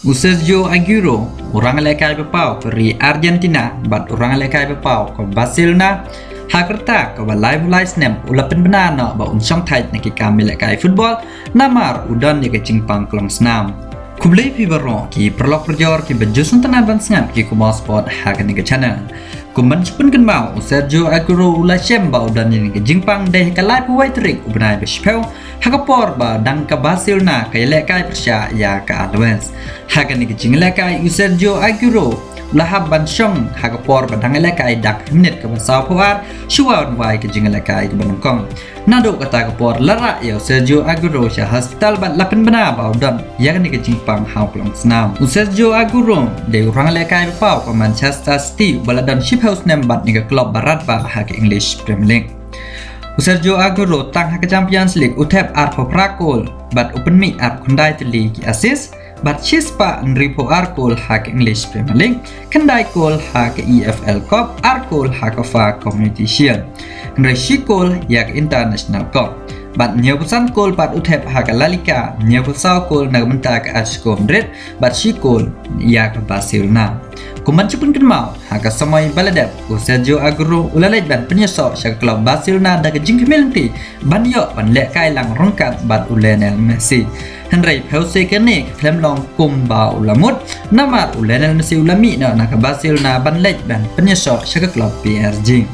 Sergio Aguero, orang lekai bepau peri Argentina, bat orang lekai bepau ke Barcelona. Hakerta ke live snem ulapen benar nak ba unsang thai nak kami lekai football namar udan ya kecingpang kelong senam. Kublai pi baro ki perlok perjor ki bejusun tenan ban sengap ki kubal sport hakan ni ke channel. Kuman cepun kan mau Sergio Aguero ula shem ba udan ni ke jingpang deh ke live white trick ubnai bespel hakapor ba dang ke Barcelona ke lekai persya ya ke Alves. Hakan ni ke jing lekai Sergio Aguero lahab ban syong hakapor ba dang lekai dak minit ke basau puar shuaun wai ke jing lekai ke banungkong. Nado kata kapor lara ya Sergio Aguero sya hospital bat lapen bena ba udan ya ni ke jingpang hau pelong senam. Sergio Aguero de orang lekai bepau ke Manchester City baladan House nembat ni ke klub barat ba hak English Premier League. Sergio Aguero tang hak Champions League utep arpo prakol bat open mi ap kundai teli ki assist bat chispa nripo arkol hak English Premier League kendai kol hak EFL Cup arkol hak fa Community Shield ndai shikol yak International Cup bat nhiều pesan kol bat utep hak La Liga nhiều pesau kol nak mentak Atletico Madrid bat shikol yak Barcelona. Kuman cepun kan mau hak samai baladap Sergio Aguero ulalai ban penyesok syak klub Barcelona dak jing kemelti ban yo ban lek kai lang rongkat bat Lionel Messi. Henry Jose kene klem long kum ba ulamut namar Lionel Messi ulami nak Barcelona ban lek ban penyesok syak klub PSG.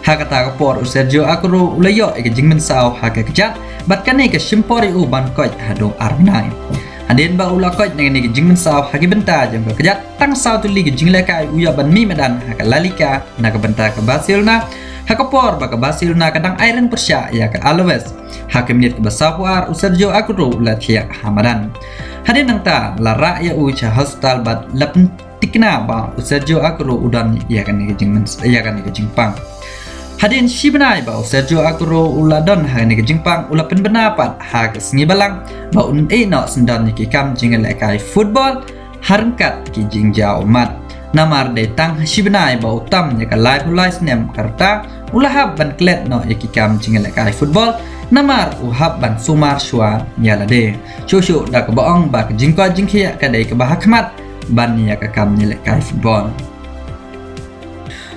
Hak kata kapor Sergio Aguero ulayo jing mensau hak kejat bat kane ke simpori ban koj hado arnai. Adin ba ula koj dengan ni jing mensau haki benta jang kejat tang sau tu ligi jing lekai uya ban mi medan hak La Liga nak benta ke Barcelona hakapor ba ke Barcelona kadang iron persya ya ke Alves hakim nit ke basawar Sergio Aguero ula tiak hamadan hadin nang ta la ra ya u cha hostal bat lapen tikna ba Sergio Aguero udan ya kan ni jing mens ya kan ni jing pang. Hadin shibenai ba Sergio Aguero ula don ha ni jingpang ula pen benapat ha ke sengi balang ba un no sendan ni kam jing lekai football harangkat ki jing jauh mat namar de tang shibenai ba utam ni ka live nem karta ula hab ban klet no ki kam jing lekai football namar uhab ban sumar shwa nyala de shushu dak baong ba jingkwa jingkhia ka dei ke bahakmat ban ni ka kam ni lekai football.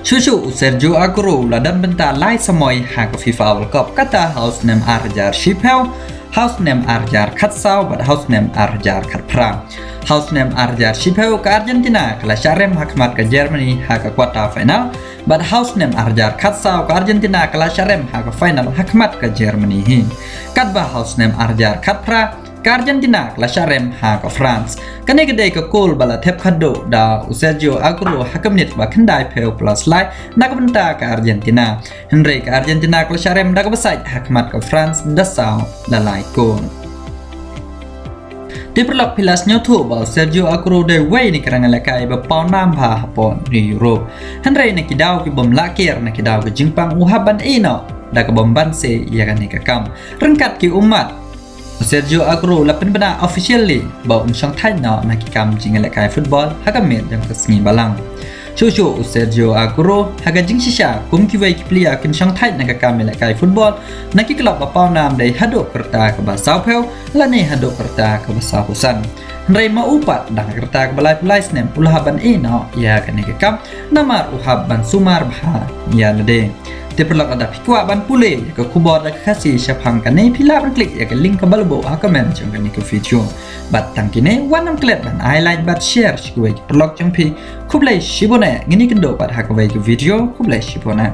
Susu Sergio Aguero ladan benta lai samoy hak FIFA World Cup kata house name arjar shipel house name arjar khatsau bat house name arjar khatpra house name arjar shipel ke Argentina kala syarem hakmat ke Germany hak quarter final bat house name arjar khatsau ke Argentina kala syarem hak final hakmat ke Germany hi katba house name arjar khatpra ke Argentina kala syarem hak France kane gede ke kol bala tep khado da Sergio Aguero hakam nit ba khandai peu plus lai nak benta ke Argentina Henry ke Argentina kala syarem dak besai hakmat ke France dasau lalai kol diperlok pilas nyotu ba Sergio Aguero de way ni kerana lekai ba paunam ba hapon di Europe Henry nak kidau ki bom lakir nak kidau ke jingpang uhaban ino dak bom banse ya kan ni kam rengkat ki umat Sergio Aguero lapen bena officially ba unsang thai no nak kam jing lekai football hakamet jang kesngi balang Shushu Sergio Aguero haga jing shisha kum ki wei ki plia kin sang thai nak kam lekai football nak klub ba pau nam dei hado kerta ke basau peu lane hado kerta ke basau husan Rai ma upat dah kerta ke balai balai snem ulahaban ino ya kan ke kam namar uhaban sumar bha ya lade diperlok ada pikwa ban pule ke kubor dak khasi syapang kane pila berklik ya ke link ke balbo komen jang kan ke video bat tang kine wanam klet ban highlight bat share shkuwe perlok jang pi kublai shibone ngini kendo bat hakwe ke video kublai shibona